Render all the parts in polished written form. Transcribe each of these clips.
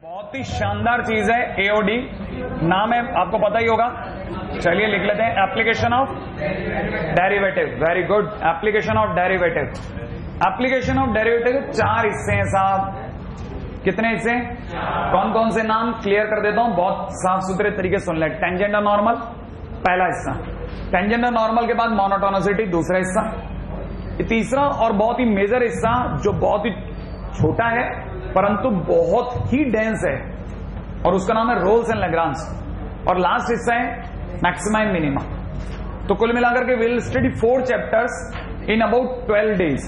बहुत ही शानदार चीज है एओडी, नाम है आपको पता ही होगा। चलिए लिख लेते हैं, application of derivative. Very good, application of derivative. Application of derivative चार हिस्से हैं साहब। कितने हिस्से? कौन कौन से नाम क्लियर कर देता हूं, बहुत साफ सुथरे तरीके सुन ले। टेंजेंट और नॉर्मल पहला हिस्सा, टेंजेंट और नॉर्मल के बाद मोनोटोनिसिटी दूसरा हिस्सा, तीसरा और बहुत ही मेजर हिस्सा जो बहुत ही छोटा है परंतु बहुत ही डेंस है और उसका नाम है रोल्स एंड लैग्रांज, और लास्ट हिस्सा है मैक्सिमा एंड मिनिमा। तो कुल मिलाकर के will study 4 chapters in about 12 days.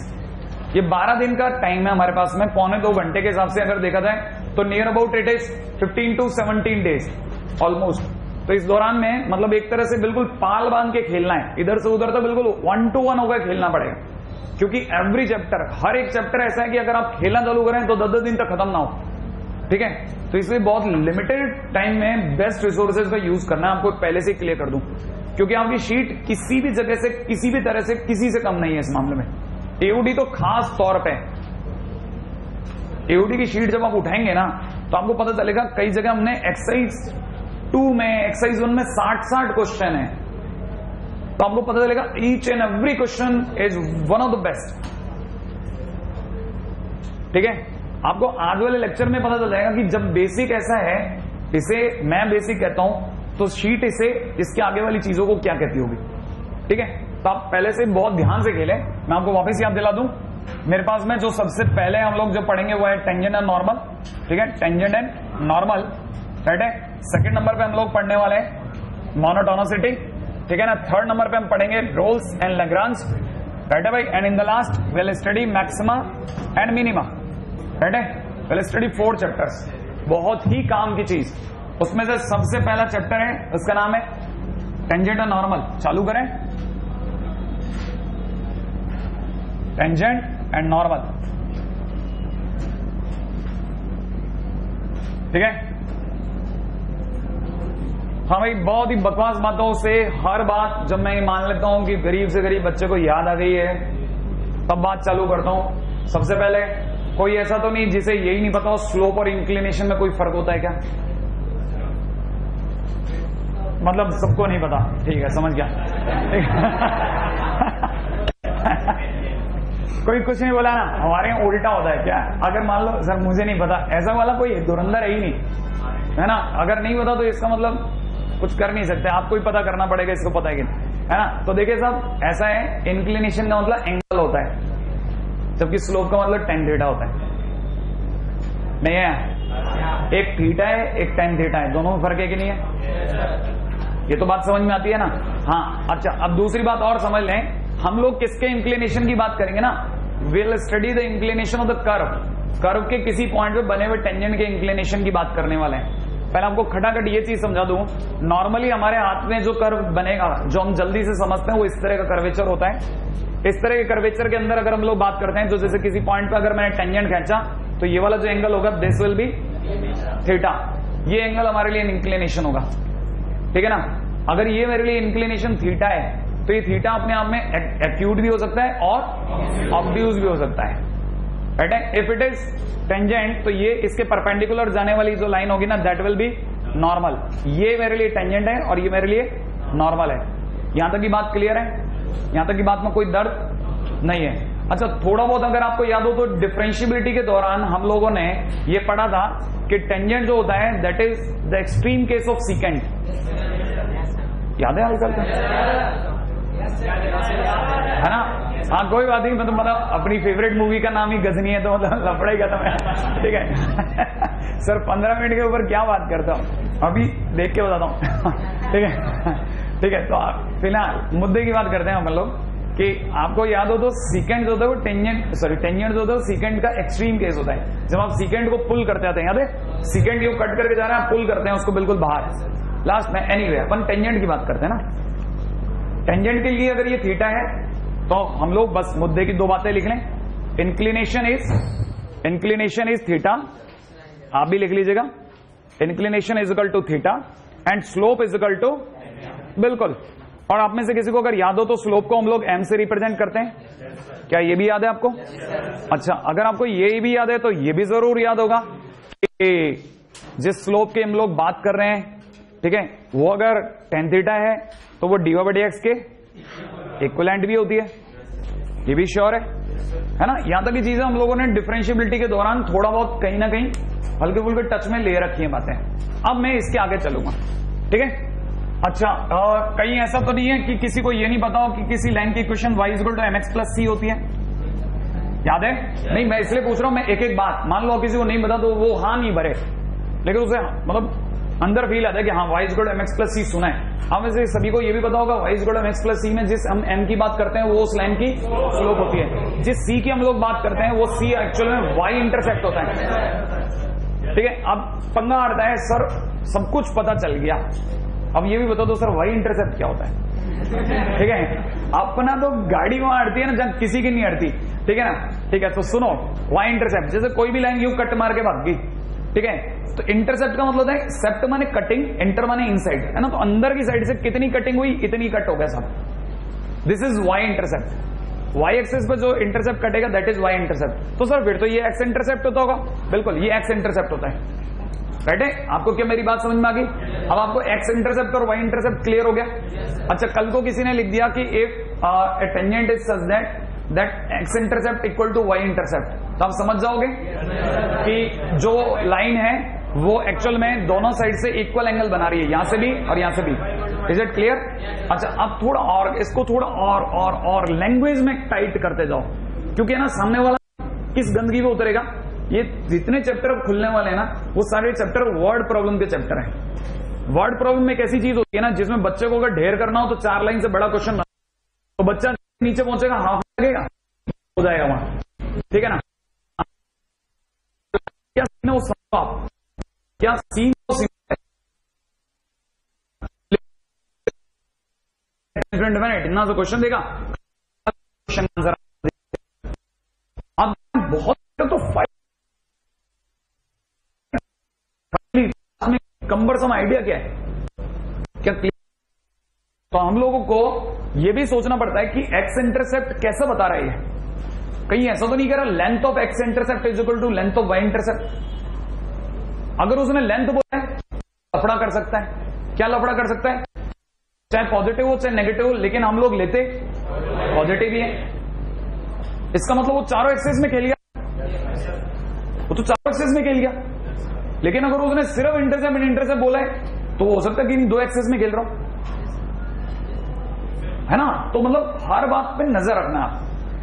ये 12 दिन का टाइम है हमारे पास में, पौने 2 घंटे के हिसाब से अगर देखा जाए तो near about it is 15 to 17 days almost. तो इस दौरान में मतलब एक तरह से बिल्कुल पाल बांध के खेलना है, इधर से उधर तो बिल्कुल 1 to 1 होकर खेलना पड़ेगा, क्योंकि एवरी चैप्टर, हर एक चैप्टर ऐसा है कि अगर आप खेलना चालू करें तो 10-10 दिन तक खत्म ना हो। ठीक है, तो इसलिए बहुत लिमिटेड टाइम में बेस्ट रिसोर्सेज का यूज करना है। आपको पहले से क्लियर कर दूं, क्योंकि आपकी शीट किसी भी जगह से किसी भी तरह से किसी से कम नहीं है इस मामले में। एओडी तो खास तौर पे, एओडी की शीट जब आप उठाएंगे ना तो आपको पता चलेगा कई जगह हमने एक्सरसाइज 2 में, एक्सरसाइज 1 में 60 क्वेश्चन है, तो आपको पता चलेगा each and every question is one of the best. ठीक है, आपको आज वाले लेक्चर में पता चल जाएगा कि जब बेसिक ऐसा है, इसे मैं बेसिक कहता हूं, तो शीट इसे इसके आगे वाली चीजों को क्या कहती होगी। ठीक है, तो आप पहले से बहुत ध्यान से खेलें। मैं आपको वापस याद दिला दूं, मेरे पास में जो सबसे पहले हम लोग जो पढ़ेंगे वो है टेंजेंट एंड नॉर्मल। ठीक है, टेंजेंट एंड नॉर्मल, राइट है। सेकंड नंबर पे हम लोग पढ़ने वाले हैं मोनोटोनिसिटी। ठीक है ना। थर्ड नंबर पे हम पढ़ेंगे रोल्स एंड लैग्रांज, राइट है भाई। And in the last will study maxima and minima, right है। विल स्टडी 4 चैप्टर्स, बहुत ही काम की चीज। उसमें से सबसे पहला चैप्टर है, उसका नाम है टेंजेंट एंड नॉर्मल। चालू करें, टेंजेंट एंड नॉर्मल। ठीक है, हाँ भाई, बहुत ही बकवास बातों से हर बात जब मैं मान लेता हूं कि गरीब से गरीब बच्चे को याद आ गई है, तब बात चालू करता हूं। सबसे पहले, कोई ऐसा तो नहीं जिसे यही नहीं पता हो स्लोप और इंक्लिनेशन में कोई फर्क होता है क्या? मतलब सबको नहीं पता, ठीक है, समझ गया। कोई कुछ नहीं बोला ना, हमारे यहाँ उल्टा होता है क्या? अगर मान लो सर मुझे नहीं पता, ऐसा वाला कोई धुरंधर है ही नहीं, है ना। अगर नहीं पता तो इसका मतलब कुछ कर नहीं सकते, आपको ही पता करना पड़ेगा इसको पता है कि नहीं, है ना। तो देखिए साहब, ऐसा है, इंक्लिनेशन का मतलब एंगल होता है, जबकि स्लोप का मतलब tan थीटा होता है। नहीं है, एक थीटा है एक tan थीटा है, दोनों में फर्क है कि नहीं है? ये तो बात समझ में आती है ना। हाँ, अच्छा, अब दूसरी बात और समझ लें, हम लोग किसके इंक्लिनेशन की बात करेंगे ना, will study the inclination of the curve. Curve के किसी पॉइंट पे बने हुए टेंजेंट के इंक्लिनेशन की बात करने वाले हैं। पहले आपको खटाखट ये चीज समझा दूं, नॉर्मली हमारे हाथ में जो कर्व बनेगा, जो हम जल्दी से समझते हैं, वो इस तरह का कर्वेचर होता है। इस तरह के कर्वेचर के अंदर अगर हम लोग बात करते हैं, तो जैसे किसी पॉइंट पे अगर मैंने टेंजेंट खींचा तो ये वाला जो एंगल होगा, दिस विल बी थीटा। ये एंगल हमारे लिए इंक्लिनेशन होगा, ठीक है ना। अगर ये मेरे लिए इंक्लिनेशन थीटा है तो ये थीटा अपने आप में एक्यूट भी हो सकता है और ऑब्ट्यूज भी हो सकता है, राइट है। इफ इट इज टेंजेंट तो ये इसके परपेंडिकुलर जाने वाली जो लाइन होगी ना, दैट विल बी नॉर्मल। ये मेरे लिए टेंजेंट है और ये मेरे लिए नॉर्मल है। यहां तक की बात क्लियर है? यहां तक की बात में कोई दर्द नहीं है। अच्छा, थोड़ा बहुत अगर आपको याद हो तो डिफरेंशियबिलिटी के दौरान हम लोगों ने ये पढ़ा था कि टेंजेंट जो होता है that is the extreme case of secant. याद है आजकल है ना? हाँ, कोई बात नहीं, मैं तो मतलब अपनी फेवरेट मूवी का नाम ही गजनी है, तो मतलब लफड़ेगा तो मैं, ठीक है। सर 15 मिनट के ऊपर क्या बात करता हूँ, अभी देख के बताता हूँ। ठीक है, ठीक है। तो फिलहाल मुद्दे की बात करते हैं हम लोग कि आपको याद हो तो सीकेंट जो होता है वो टेंजेंट जो होता है सीकेंट का एक्सट्रीम केस होता है। जब आप सीकेंट को पुल करते आते हैं, याद है, सीकेंट को कट करके जा रहे हैं, पुल करते हैं उसको बिल्कुल बाहर लास्ट में। एनीवे, अपन टेंजेंट की बात करते हैं ना। टेंजेंट के लिए अगर ये थीटा है तो हम लोग बस मुद्दे की 2 बातें लिख लें। इंक्लिनेशन इज थीटा, आप भी लिख लीजिएगा, inclination is equal to theta and slope is equal to, बिल्कुल। और आप में से किसी को अगर याद हो तो स्लोप को हम लोग m से रिप्रेजेंट करते हैं, क्या ये भी याद है आपको? अच्छा, अगर आपको ये भी याद है तो ये भी जरूर याद होगा कि जिस स्लोप की हम लोग बात कर रहे हैं, ठीक है, वो अगर tan थीटा है तो वो dy by dx के इक्विवेलेंट भी होती है, ये भी श्योर है ना। यहां तक की चीजें हम लोगों ने डिफरेंशियबिलिटी के दौरान थोड़ा बहुत कहीं ना कहीं हल्के फुल्के टच में ले रखी है बातें। अब मैं इसके आगे चलूंगा, ठीक है। अच्छा, कहीं ऐसा तो नहीं है कि किसी को ये नहीं पता हो कि किसी लाइन की equation y equal to mx plus C होती है, याद है? नहीं, मैं इसलिए पूछ रहा हूं, मैं एक एक बात, मान लो किसी को नहीं पता तो वो हाँ नहीं भरे, लेकिन उसे मतलब अंदर फील आता है कि हाँ y equal to mx plus C सुना है। अब वैसे सभी को ये भी पता होगा y equal to mx plus C में जिस हम m की बात करते हैं वो उस लाइन की स्लोप होती है, जिस c की हम लोग बात करते हैं वो c एक्चुअल में y इंटरसेप्ट होता है, ठीक है। अब पंगा आता है, सर सब कुछ पता चल गया, अब ये भी बता दो सर y इंटरसेप्ट क्या होता है, ठीक है। अपना तो गाड़ी वहां अड़ती है ना जहां किसी की नहीं अड़ती, ठीक है ना। ठीक है, तो सुनो, y इंटरसेप्ट, जैसे कोई भी लाइन यूं कट मार के भाग गई, ठीक है, तो इंटरसेप्ट का मतलब है सेप्ट माने कटिंग, इंटर माने इनसाइड, है ना। तो अंदर की साइड से कितनी कटिंग हुई इतनी कट हो गया सब, this is y intercept. y axis पे जो इंटरसेप्ट कटेगा दैट इज y इंटरसेप्ट। तो सर फिर तो ये x इंटरसेप्ट होता होगा, बिल्कुल ये x इंटरसेप्ट होता है, राइट है। आपको क्या मेरी बात समझ में आ गई? अब आपको x इंटरसेप्ट और y इंटरसेप्ट क्लियर हो गया। अच्छा, कल को किसी ने लिख दिया कि if a tangent is such that x intercept equal to y intercept, तो आप समझ जाओगे कि जो लाइन है वो एक्चुअल में दोनों साइड से इक्वल एंगल बना रही है, यहां से भी और यहां से भी। Is it clear? अच्छा, अब थोड़ा और इसको थोड़ा और लैंग्वेज में टाइट करते जाओ, क्योंकि ना सामने वाला किस गंदगी पे उतरेगा। ये जितने चैप्टर अब खुलने वाले हैं ना वो सारे चैप्टर वर्ड प्रॉब्लम के चैप्टर हैं। वर्ड प्रॉब्लम में एक ऐसी चीज होती है ना जिसमें बच्चे को अगर ढेर करना हो तो 4 लाइन से बड़ा क्वेश्चन, तो बच्चा नीचे पहुंचेगा हाफ लगेगा, हो जाएगा वहां, ठीक है ना। क्या सीन है वो समझो आप, क्या सीन इतना तो क्वेश्चन देगा, क्वेश्चन आंसर अब बहुत तो कंबरसम आइडिया क्या है, क्या तो हम लोगों को यह भी सोचना पड़ता है कि एक्स इंटरसेप्ट कैसे बता रहा है, कहीं ऐसा तो नहीं कह रहा length of x intercept is equal to length of y intercept. अगर उसने लेंथ बोला है लफड़ा कर सकता है, क्या लफड़ा कर सकता है, चाहे पॉजिटिव हो चाहे नेगेटिव हो, लेकिन हम लोग लेते पॉजिटिव ही है। इसका मतलब वो चारों एक्सेस में खेल गया, वो तो चारों एक्सेस में खेल गया। लेकिन अगर उसने सिर्फ इंटरसेप्ट बोला है तो हो सकता है कि नहीं 2 एक्सेस में खेल रहा हूं, है ना। तो मतलब हर बात पे नजर रखना आप,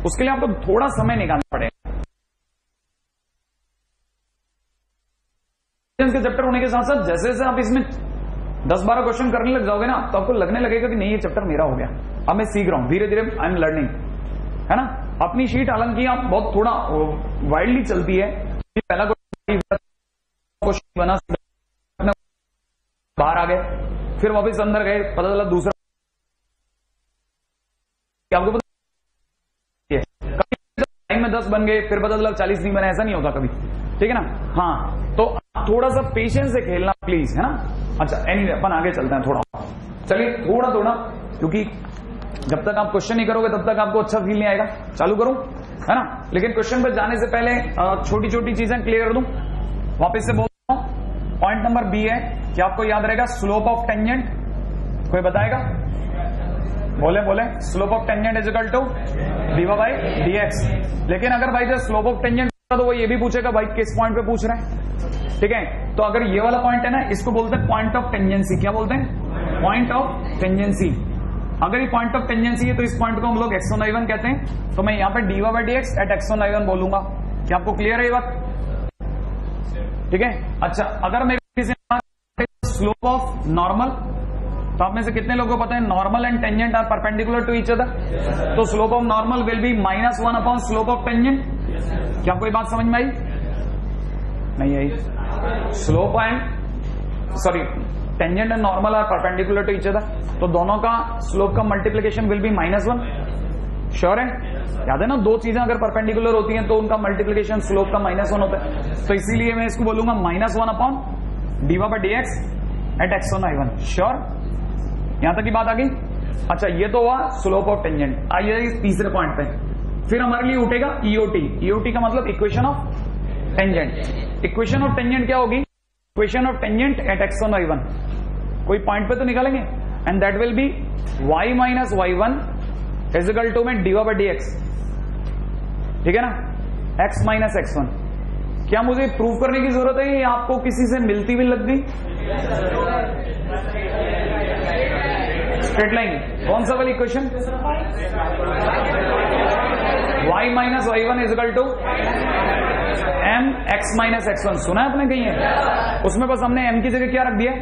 उसके लिए आपको थोड़ा समय निकालना पड़ेगा। के चैप्टर होने के साथ साथ जैसे जैसे आप इसमें 10-12 क्वेश्चन करने लग जाओगे ना तो आपको लगने लगेगा कि नहीं ये चैप्टर मेरा हो गया, अब मैं सीख रहा हूं, धीरे धीरे आई एम लर्निंग, है ना। अपनी शीट हालांकि आप बहुत थोड़ा वाइडली चलती है, पहला क्वेश्चन बना बाहर आ गए, फिर वापस अंदर गए, पता चला दूसरा, आपको पता टाइम में 10 बन गए, फिर पता चला 40 नहीं बने, ऐसा नहीं होता कभी, ठीक है ना। हाँ, तो थोड़ा सा पेशेंस से खेलना प्लीज, है ना। अच्छा, एनीवे अपन आगे चलते हैं थोड़ा, चलिए थोड़ा, क्योंकि जब तक आप क्वेश्चन नहीं करोगे तब तक आपको अच्छा फील नहीं आएगा। चालू करूं, है ना। लेकिन क्वेश्चन पर जाने से पहले छोटी छोटी चीजें क्लियर कर दूं, वापस से बोलता हूं। पॉइंट नंबर बी है कि आपको याद रहेगा स्लोप ऑफ टेंजेंट, कोई बताएगा? बोले slope of tangent is equal to dy by dx। लेकिन अगर भाई स्लोप ऑफ टेंजेंट तो वो ये भी पूछेगा भाई किस पॉइंट पे पूछ रहे हैं, ठीक है। तो अगर ये वाला पॉइंट है ना, इसको बोलते हैं पॉइंट ऑफ टेंजेंसी। क्या बोलते हैं? Point of tangency. अगर ये पॉइंट ऑफ टेंजेंसी है तो इस पॉइंट को हम लोग x1 y1 कहते हैं। तो मैं यहां पे dy by dx at x1 y1 बोलूंगा। क्या आपको क्लियर है ये बात? ठीक है। अच्छा, अगर मेरे स्लोप ऑफ नॉर्मल, तो आप में से कितने लोगों को पता है normal and tangent are perpendicular to each other. तो slope of normal will be -1 upon slope of tangent. क्या कोई बात समझ में आई? नहीं आई? Slope tangent and normal are perpendicular to each other, तो दोनों का स्लोप का मल्टीप्लिकेशन विल बी -1। श्योर है? याद है ना, 2 चीजें अगर परपेंडिकुलर होती हैं तो उनका मल्टीप्लिकेशन स्लोप का -1 होता है। तो इसीलिए मैं इसको बोलूंगा -1 upon dy by dx at x1 y1। Sure? यहां तक की बात आ गई? अच्छा, ये तो हुआ स्लोप ऑफ टेंजेंट। आइए इस तीसरे पॉइंट पे, फिर हमारे लिए उठेगा ईओटी। ईओटी का मतलब equation of tangent. Equation of tangent क्या होगी? Equation of tangent at x1 y1, कोई पॉइंट पे तो निकालेंगे, and that will be y minus y1 is equal to में dy बाई dx, ठीक है ना, x माइनस x1। क्या मुझे प्रूव करने की जरूरत है या आपको किसी से मिलती हुई लग गई? स्ट्रेट लाइन, कौन सा वाली equation? y minus y1 is equal to m x minus x1, सुना है आपने कहीं है? उसमें बस हमने m की जगह क्या रख दिया?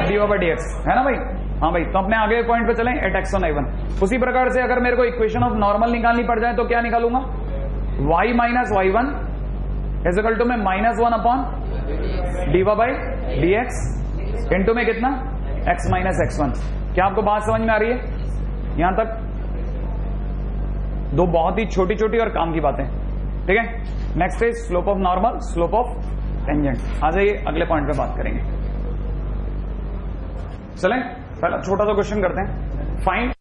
dy बाई dx, है ना भाई? हाँ भाई, तो अपने आगे पॉइंट पे चलें, एट x1 y1। उसी प्रकार से अगर मेरे को इक्वेशन ऑफ नॉर्मल निकालनी पड़ जाए तो क्या निकालूंगा? y minus y1 is equal to में -1 upon dy by dx into में कितना? x minus x1। क्या आपको बात समझ में आ रही है यहां तक? दो बहुत ही छोटी छोटी और काम की बातें, ठीक है। Next is slope of normal, slope of tangent. आ जाइए अगले पॉइंट पे बात करेंगे। चलें, पहला छोटा सा क्वेश्चन करते हैं। Find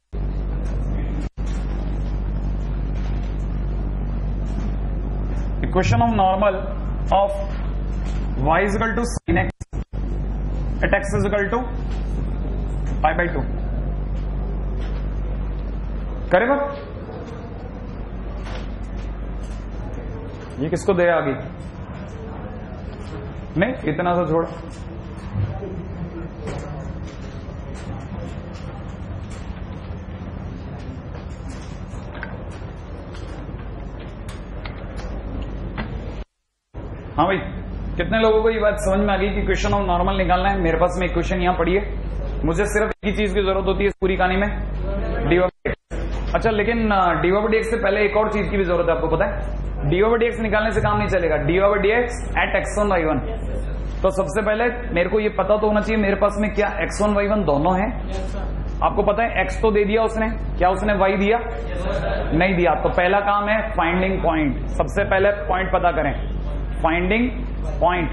equation of normal of y is equal to sin x at x is equal to pi by 2। करेगा? ये किसको दे आगे? नहीं, इतना सा छोड़। हाँ भाई, कितने लोगों को ये बात समझ में आ गई कि इक्वेशन ऑफ नॉर्मल निकालना है? मेरे पास में इक्वेशन यहां पड़ी है, मुझे सिर्फ एक ही चीज की जरूरत होती है इस पूरी कहानी में, dy बाई dx। अच्छा, लेकिन dy बाई dx से पहले एक और चीज की भी जरूरत है, आपको पता है? dy बाई dx निकालने से काम नहीं चलेगा। dy by dx at x1 y1, तो सबसे पहले मेरे को ये पता तो होना चाहिए मेरे पास में क्या x1 y1 दोनों है। आपको पता है x तो दे दिया उसने, क्या उसने y दिया? नहीं दिया। तो पहला काम है फाइंडिंग पॉइंट। सबसे पहले पॉइंट पता करें, फाइंडिंग पॉइंट।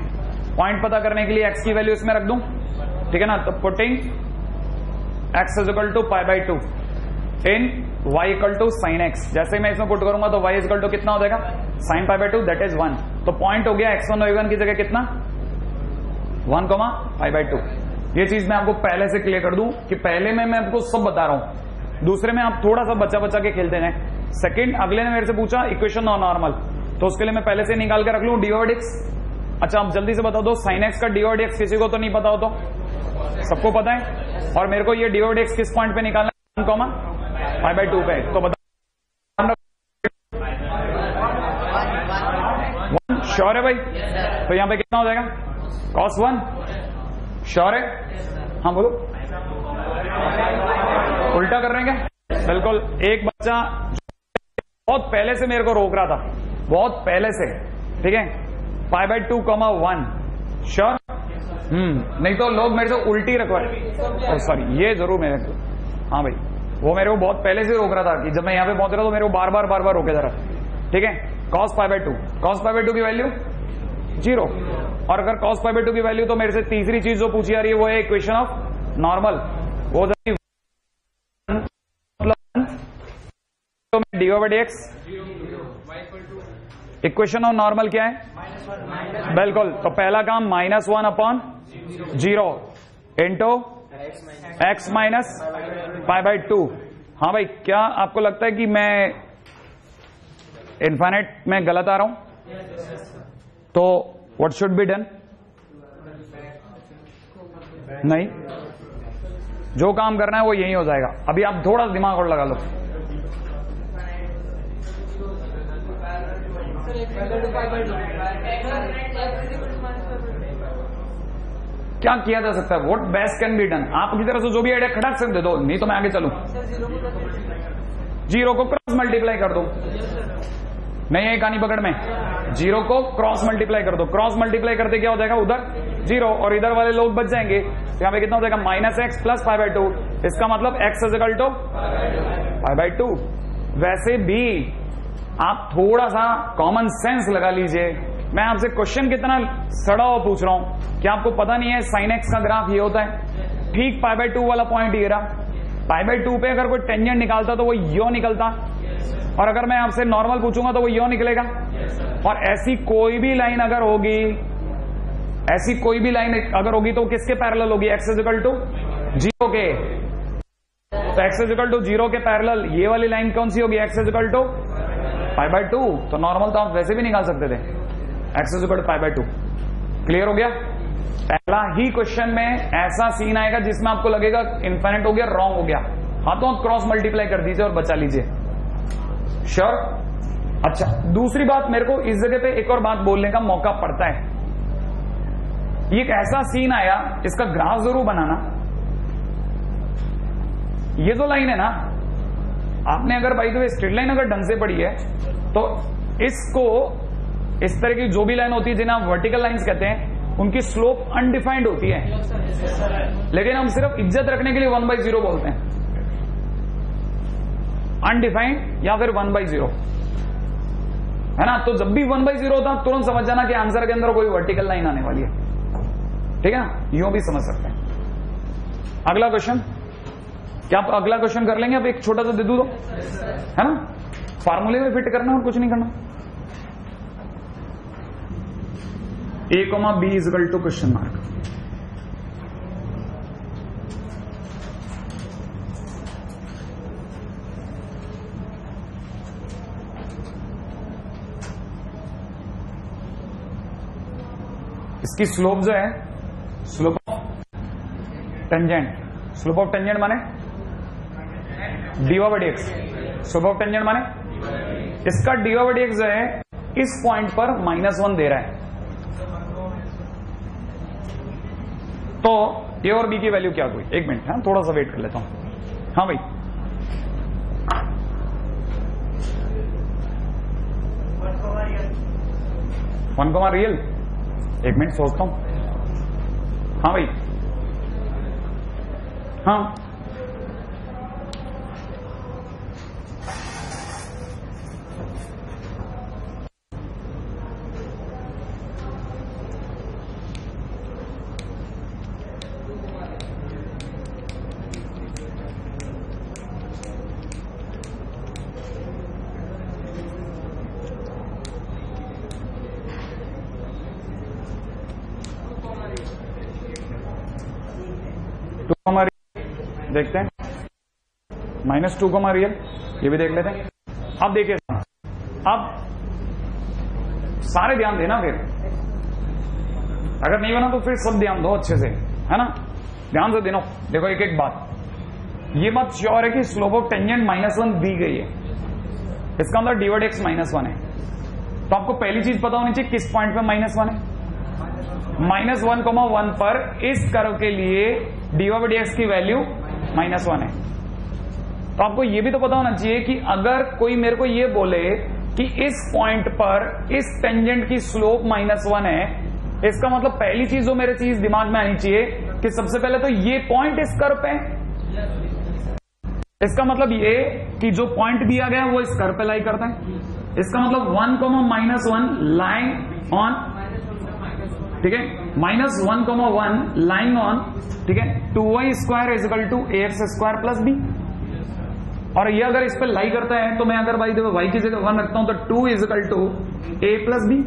पॉइंट पता करने के लिए x की वैल्यू इसमें रख दूं, ठीक है ना। तो putting x is equal to pi by 2 in y equal to sine x। जैसे मैं इसमें पुट करूंगा तो y इक्वल टू कितना हो जाएगा? Sine pi by 2, that is 1। तो पॉइंट हो गया x1 y1 की जगह कितना? 1 पाई बाई 2। ये चीज मैं आपको पहले से क्लियर कर दूं कि पहले में मैं आपको सब बता रहा हूं, दूसरे में आप थोड़ा सा बचा बचा के खेलते हैं। सेकंड, अगले ने मेरे से पूछा इक्वेशन ऑफ नॉर्मल, तो उसके लिए मैं पहले से निकाल के रख लूं dy बाई dx। अच्छा, आप जल्दी से बता दो, साइन x का dy बाई dx किसी को तो नहीं पता हो? तो सबको पता है। और मेरे को ये dy बाई dx किस पॉइंट पे निकालना है? 1 पाई बाई 2 पे। तो बता, श्योर है भाई? तो यहां पे कितना हो जाएगा? cos 1। श्योर है? हाँ बोलो। उल्टा कर रहे हैं क्या? बिल्कुल। एक बच्चा बहुत पहले से मेरे को रोक रहा था, बहुत पहले से, ठीक है, पाई बाई 2 1। श्योर? नहीं तो लोग मेरे से उल्टी रखवाए। सॉरी, ये जरूर मेरे को, हाँ भाई, वो मेरे को बहुत पहले से रोक रहा था कि जब मैं यहां पे पहुंच रहा तो मेरे को बार बार रोके जा रहा, ठीक है। cos pi by 2, cos pi by 2 की वैल्यू 0। और अगर cos पाई बाई 2 की वैल्यू, तो मेरे से तीसरी चीज जो पूछी जा रही है वो है इक्वेशन ऑफ नॉर्मल। वो dy by dx, equation of normal क्या है? बिल्कुल। तो पहला काम -1 upon 0 into x minus pi by 2। हाँ भाई, क्या आपको लगता है कि मैं इनफाइनाइट में गलत आ रहा हूं? तो व्हाट शुड बी डन? नहीं, जो काम करना है वो यही हो जाएगा। अभी आप थोड़ा सा दिमाग और लगा लो। क्या किया जा सकता है? What best can be done? आपकी तरफ से जो भी आइडिया खटक से दे दो, नहीं तो मैं आगे चलूं। 0 को क्रॉस मल्टीप्लाई कर दो। नहीं है कहानी पकड़ में, 0 को क्रॉस मल्टीप्लाई कर दो। क्रॉस मल्टीप्लाई करते क्या हो जाएगा? उधर 0 और इधर वाले लोग बच जाएंगे। तो यहां पे कितना हो जाएगा? -x plus pi by 2। इसका मतलब x is equal to pi by 2। वैसे भी आप थोड़ा सा कॉमन सेंस लगा लीजिए। मैं आपसे क्वेश्चन कितना सड़ा हुआ पूछ रहा हूं, क्या आपको पता नहीं है साइन x का ग्राफ ये होता है? ठीक पाई बाई 2 वाला पॉइंट ये रहा। पाई बाई 2 पे अगर कोई टेंजेंट निकालता तो वो यो निकलता, और अगर मैं आपसे नॉर्मल पूछूंगा तो वो यो निकलेगा। और ऐसी कोई भी लाइन अगर होगी, ऐसी कोई भी लाइन अगर होगी तो किसके पैरेलल होगी? एक्स इज इक्वल टू 0 के। तो एक्स इज इक्वल टू 0 के पैरेलल ये वाली लाइन कौन सी होगी? X is equal to π/2। तो नॉर्मल तो आप वैसे भी निकाल सकते थे, X is equal to π/2। Clear हो गया? पहला ही क्वेश्चन में ऐसा सीन आएगा जिसमें आपको लगेगा इनफाइनाइट हो गया, रॉन्ग हो गया, हाथों क्रॉस मल्टीप्लाई कर दीजिए और बचा लीजिए। श्योर? अच्छा, दूसरी बात, मेरे को इस जगह पे एक और बात बोलने का मौका पड़ता है। ये एक ऐसा सीन आया, इसका ग्राफ जरूर बनाना। ये जो लाइन है ना, आपने अगर by the way straight line अगर ढंग से पढ़ी है तो इसको, इस तरह की जो भी लाइन होती है जिन्हें आप वर्टिकल लाइंस कहते हैं, उनकी स्लोप अनडिफाइंड होती है, लेकिन हम सिर्फ इज्जत रखने के लिए 1/0 बोलते हैं। अनडिफाइंड या फिर 1/0, है ना? तो जब भी 1/0 होता है तुरंत समझ जाना कि आंसर के अंदर कोई वर्टिकल लाइन आने वाली है। ठीक है ना? यूं भी समझ सकते हैं। अगला क्वेश्चन, क्या आप अगला क्वेश्चन कर लेंगे? अब एक छोटा सा दे दूं तो, है ना? फार्मूले में फिट करना और कुछ नहीं करना। A, B is equal to question mark. इसकी स्लोप जो है, slope of tangent, slope of tangent माने dy/dx। स्लोप ऑफ टेंजेंट माने इसका dy/dx जो है इस पॉइंट पर -1 दे रहा है। तो ए और बी की वैल्यू क्या हुई? एक मिनट, हाँ थोड़ा सा वेट कर लेता हूं। हाँ भाई, वन कॉमा रियल, एक मिनट सोचता हूं। हाँ भाई, हाँ देखते हैं, -2 रियल, ये भी देख लेते हैं। अब देखिए, अब सारे ध्यान देना, फिर अगर नहीं बना तो फिर सब ध्यान दो अच्छे से, है ना? ध्यान से देना। देखो एक एक बात, ये बात श्योर है कि स्लोप ऑफ टेंजेंट -1 दी गई है, इसका मतलब dy/dx -1 है। तो आपको पहली चीज पता होनी चाहिए किस पॉइंट पे -1 है। -1,1 पर इस कर्व के लिए dy/dx की वैल्यू -1 है। तो आपको यह भी तो पता होना चाहिए कि अगर कोई मेरे को यह बोले कि इस पॉइंट पर इस टेंजेंट की स्लोप -1 है, इसका मतलब पहली चीज जो मेरे चीज दिमाग में आनी चाहिए कि सबसे पहले तो ये पॉइंट इस कर्व पे, इसका मतलब ये कि जो पॉइंट दिया गया वो इस कर्व पे लाई करता है। इसका मतलब 1,-1 लाइंग ऑन, ठीक है, -1,1 लाइंग ऑन, ठीक है, 2y² is equal to ax² plus b। और ये अगर इस पे लाई करता है तो मैं अगर भाई देखो y की जगह 1 रखता हूं तो 2 is equal to a plus b।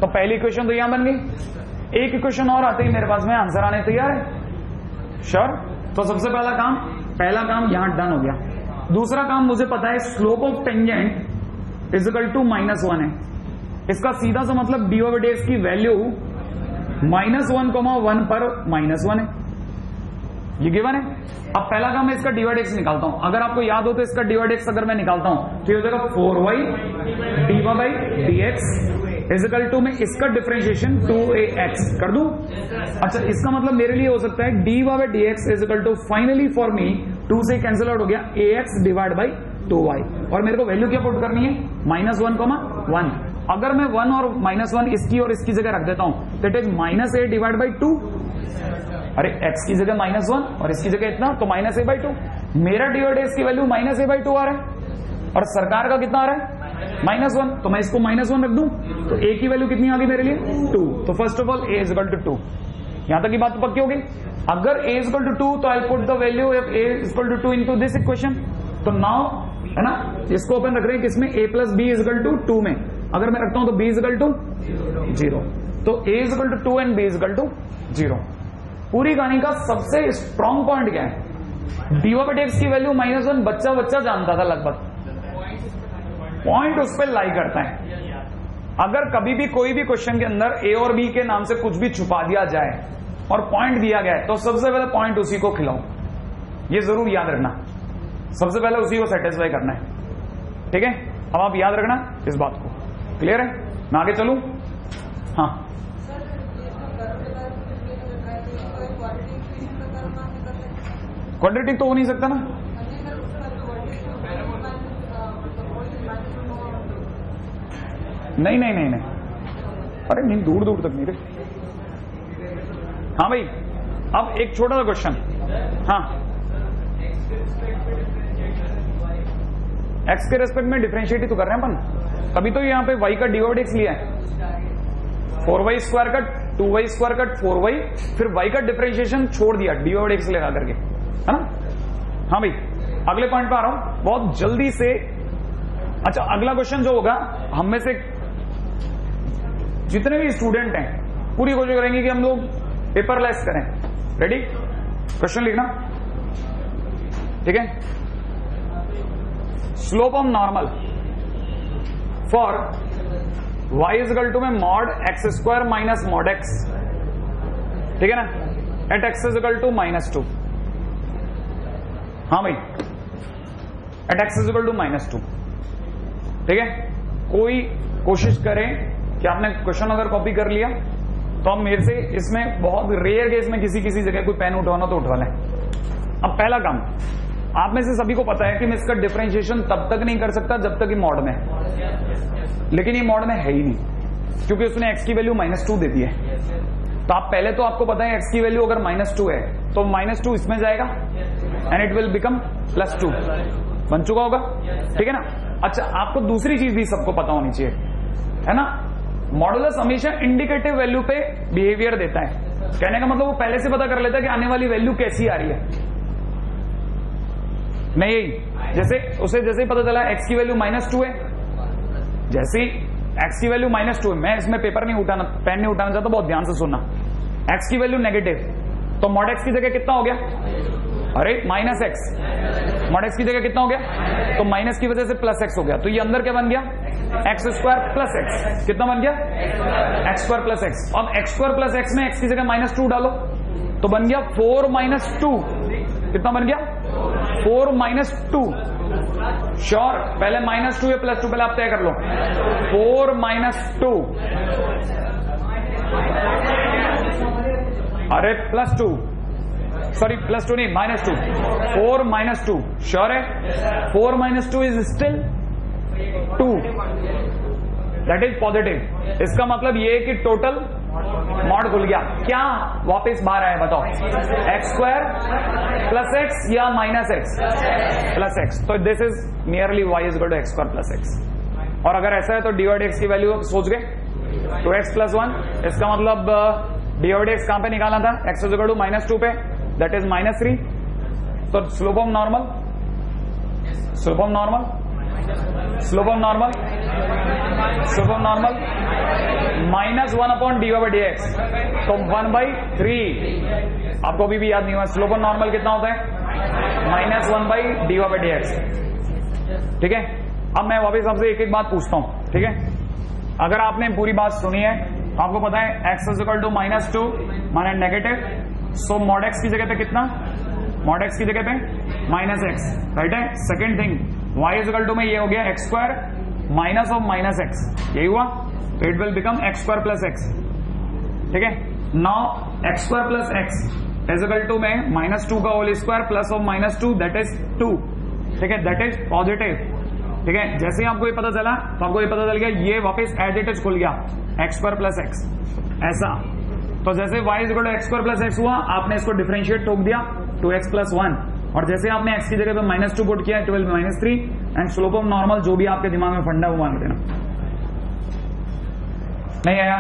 तो पहली इक्वेशन तो यहां बन गई। एक इक्वेशन और आते ही मेरे पास में आंसर आने तैयार है। श्योर? तो सबसे पहला काम यहां डन हो गया। दूसरा काम मुझे पता है slope of tangent is equal to -1 है। इसका सीधा सा मतलब dy/dx की वैल्यू -1,1 पर -1 है, ये गिवन है। अब पहला काम मैं इसका dy/dx निकालता हूं। अगर आपको याद हो तो इसका dy/dx अगर मैं निकालता हूं तो ये हो जाएगा 4y dy/dx is equal to में इसका डिफरेंशिएशन 2ax कर दूं। अच्छा, इसका मतलब मेरे लिए हो सकता है dy/dx is equal to finally for me 2 से कैंसिल आउट हो गया ax डिवाइड बाई 2y। और मेरे को वैल्यू क्या पुट करनी है? -1,1। अगर मैं 1 और -1 इसकी और इसकी जगह रख देता हूं तो it is -a divide by 2। अरे x की जगह -1 और इसकी जगह इतना, तो -a/2। मेरा dy/dx की वैल्यू -a/2 आ रहा है और सरकार का कितना आ रहा है? -1। तो मैं इसको -1 रख दूं तो a की वैल्यू कितनी आ गई मेरे लिए? 2। तो first of all a is equal to 2। यहां तक की बात तो पक्की हो गई। अगर a इज इक्वल टू 2 तो I put the value of a is equal to 2 into this equation. तो नाउ, है ना, इसको ओपन रख रहे हैं किसमें? a plus b is equal to 2 में। अगर मैं रखता हूं तो b इज इक्वल टू 0। तो a equal to 2 and b equal to 0। पूरी कहानी का सबसे स्ट्रॉन्ग पॉइंट क्या है? dy/dx की वैल्यू -1 बच्चा जानता था लगभग, पॉइंट उस पर लाई करता है। अगर कभी भी कोई भी क्वेश्चन के अंदर a और b के नाम से कुछ भी छुपा दिया जाए और पॉइंट दिया गया है तो सबसे पहले पॉइंट उसी को खिलाओ, ये जरूर याद रखना, सबसे पहले उसी को सेटिस्फाई करना है। ठीक है, अब आप याद रखना इस बात को। क्लियर है? मैं आगे चलूं? हाँ, क्वाड्रेटिक तो हो नहीं सकता ना। नहीं, अरे नहीं, दूर तक नहीं रे। हाँ भाई, अब एक छोटा सा क्वेश्चन। हाँ, एक्स के रेस्पेक्ट में डिफरेंशिएट ही तो कर रहे हैं अपन, तभी तो यहाँ पे y का dy/dx लिया है। 4y square cut 2y square cut 4y, फिर y का डिफरेंशिएशन छोड़ दिया dy/dx लगा करके, है ना। हाँ भाई, अगले पॉइंट पे आ रहा हूं बहुत जल्दी से। अच्छा, अगला क्वेश्चन जो होगा, हम में से जितने भी स्टूडेंट हैं पूरी कोशिश करेंगे कि हम लोग पेपरलेस करें। रेडी? क्वेश्चन लिखना, ठीक है। Slope of normal for y equal to में mod X square minus mod X, ठीक है ना, एट एक्स इक्वल टू -2। हाँ भाई, एट एक्स इक्वल टू -2, ठीक है। कोई कोशिश करें कि आपने क्वेश्चन अगर कॉपी कर लिया तो हम मेरे से, इसमें बहुत रेयर केस में किसी जगह कोई पेन उठवाना तो उठवा लें। अब पहला काम, आप में से सभी को पता है कि मैं इसका डिफरेंशिएशन तब तक नहीं कर सकता जब तक ये मॉड में है, लेकिन ये मॉड में है ही नहीं क्योंकि उसने x की वैल्यू -2 दे दी है। तो आप पहले तो आपको पता है x की वैल्यू अगर -2 है तो -2 इसमें जाएगा एंड इट विल बिकम +2, बन चुका होगा, ठीक है ना। अच्छा, आपको दूसरी चीज भी सबको पता होनी चाहिए, है ना। मॉडुलस हमेशा इंडिकेटिव वैल्यू पे बिहेवियर देता है। कहने का मतलब वो पहले से पता कर लेता है कि आने वाली वैल्यू कैसी आ रही है। नहीं, जैसे ही पता चला x की वैल्यू -2 है, जैसे ही x की वैल्यू -2 है, मैं इसमें पेन नहीं उठाना चाहता, बहुत ध्यान से सुनना। x की वैल्यू नेगेटिव, तो मॉड x की जगह कितना हो गया? अरे -x, मॉड x की जगह कितना हो गया? तो माइनस की वजह से +x हो गया, तो ये अंदर क्या बन गया? x² + x। कितना बन गया? x² + x। अब x² + x में x की जगह -2 डालो तो बन गया 4 - 2। कितना बन गया? 4 - 2। श्योर? पहले -2 या +2 पहले आप तय कर लो। 4 - 2, अरे +2, सॉरी +2 नहीं, -2। 4 - 2, श्योर है? 4 - 2 is still 2, that is positive. इसका मतलब ये है कि टोटल मॉड खुल गया। क्या वापस बाहर आया बताओ? x² + x या -x + x। तो this is nearly y equal to x² + x। और अगर ऐसा है तो dy/dx की वैल्यू सोच गए, 2x + 1। इसका मतलब dy/dx कहां पे निकालना था? x इक्वल टू -2 पे, दैट इज -3। तो स्लोप ऑफ नॉर्मल -1 dy/dx, तो 1/3। आपको अभी भी याद नहीं हुआ स्लोप ऑफ नॉर्मल कितना होता है? -1 dy/dx, ठीक है। अब मैं वापस आपसे एक बात पूछता हूं, ठीक है। अगर आपने पूरी बात सुनी है, आपको पता है x इक्वल टू -2 माने नेगेटिव, सो मॉड x की जगह पे कितना? मॉड x की जगह पे -x, राइट है। Second thing, y equal to में ये हो गया x² माइनस ऑफ -x, यही हुआ, तो it will become x² + x, ठीक है। Now x² + x is equal to में -2 का whole square plus of -2, that is 2, ठीक है, दैट इज पॉजिटिव, ठीक है। जैसे ही आपको ये पता चला तो आपको ये पता चल गया ये वापस एज इट इज खुल गया, x² + x, ऐसा। तो जैसे y equal to x² + x हुआ, आपने इसको डिफरेंशिएट ठोक दिया 2x + 1, और जैसे आपने x की जगह पे -2 पुट किया, it will be -3 and slope of normal जो भी आपके दिमाग में फंडा हुआ मान देना। नहीं आया?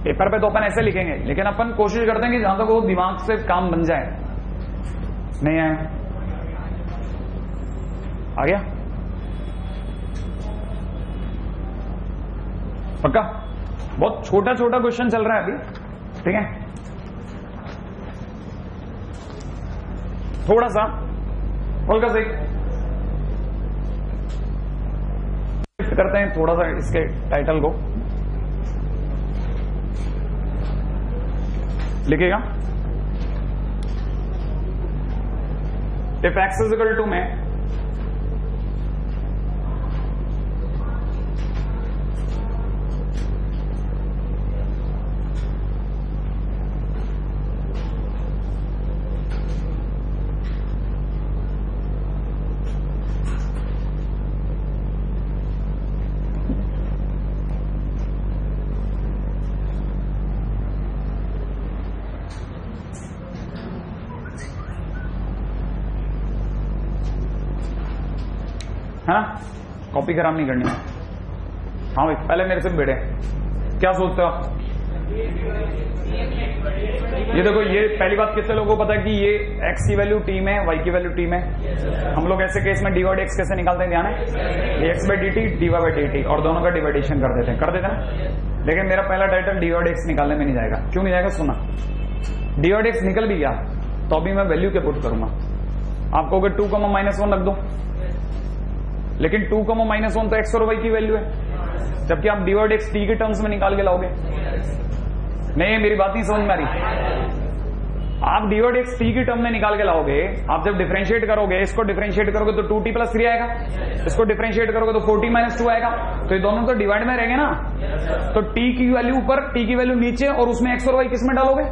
पेपर पे तो अपन ऐसे लिखेंगे, लेकिन अपन कोशिश करते हैं कि जहां तक वो दिमाग से काम बन जाए। नहीं आया? आ गया? पक्का? बहुत छोटा छोटा क्वेश्चन चल रहा है अभी, ठीक है। थोड़ा सा हल्का से करते हैं, थोड़ा सा इसके टाइटल को लिखिएगा। If x is equal to में है ना, कॉपी खराब नहीं करनी। हाँ भाई, पहले मेरे से बैठे, क्या सोचते हो आप? ये देखो, ये पहली बात कितने लोगों को पता है कि ये x की वैल्यू t में, y की वैल्यू t में। हम लोग ऐसे केस में dy dx कैसे निकालते हैं, ध्यान है? dx by dt, dy by dt, और दोनों का डिवाइडेशन कर देते हैं ना। लेकिन मेरा पहला टाइटल dy dx निकालने में नहीं जाएगा। क्यों नहीं जाएगा? सुना, dy dx निकल भी गया तो अभी मैं वैल्यू क्या पुट करूंगा? आप कहोगे 2, -1 रख दो, लेकिन 2, -1 तो x और y की वैल्यू है, जबकि आप dy dx t के टर्म्स में निकाल के लाओगे। नहीं, मेरी बात नहीं समझ में आ रही। आप dy dx t की टर्म में निकाल के लाओगे, आप जब डिफरेंशिएट करोगे, इसको डिफरेंशिएट करोगे तो 2t + 3 आएगा, इसको डिफरेंशिएट करोगे तो 4t - 2 आएगा। तो ये दोनों तो डिवाइड में रहेंगे ना। तो t की वैल्यू ऊपर, t की वैल्यू नीचे, और उसमें x और y किस में डालोगे?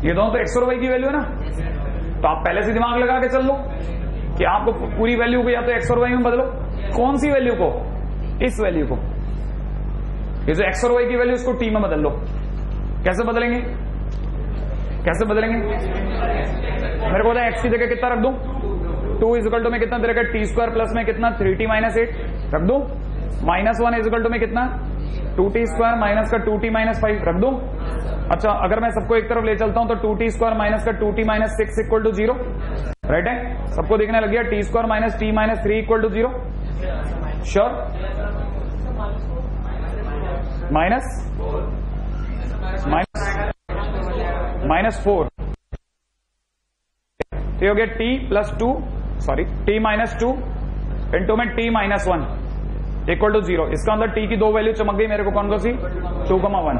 ये दोनों तो x और y की वैल्यू है ना। तो आप पहले से दिमाग लगा के चल लो कि आपको पूरी वैल्यू को या तो x और y में बदलो। कौन सी वैल्यू को? इस वैल्यू को। ये जो x और y की वैल्यू, उसको t में बदल लो। कैसे बदलेंगे? कैसे बदलेंगे? मेरे को पता है x की जगह कितना रख दूं? 2 = में कितना दे रखा है? t² प्लस में कितना? 3t - 8 रख दूं। -1 = में कितना? 2t² माइनस का 2t - 5 रख दूं। अच्छा, अगर मैं सबको एक तरफ ले चलता हूं तो 2t² माइनस का 2t - 6 = 0, राइट है? सबको दिखने लग गया। t² - t - 3 = 0, sure? माइनस -4 तो हो गया t + 2, सॉरी t - 2 इंटू में t - 1 = 0। इसका मतलब t की दो वैल्यू चमक गई मेरे को, कौन कौन सी? 2, 1।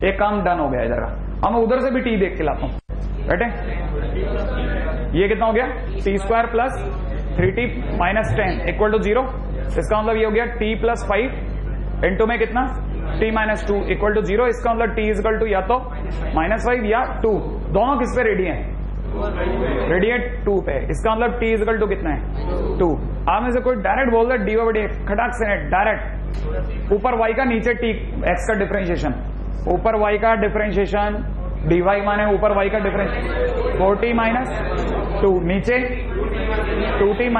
एक काम डन हो गया इधर का। अब मैं उधर से भी t देख के लाता हूं, राइट है? ये कितना हो गया? t² plus 3t - 10 = 0। इसका मतलब ये हो गया t + 5 इंटू में कितना? t - 2 = 0। इसका मतलब t = या तो -5 या 2। दोनों किस पे रेडी है? रेडी है 2 पे। इसका मतलब t = कितना है? 2। आप में से कोई डायरेक्ट बोल रहा है dy by dx, खटाक से डायरेक्ट ऊपर y का, नीचे t x का डिफरेंशिएशन। ऊपर y का डिफरेंशिएशन dy माने ऊपर y का डिफरेंशिएशन 4t - 2, नीचे 2t -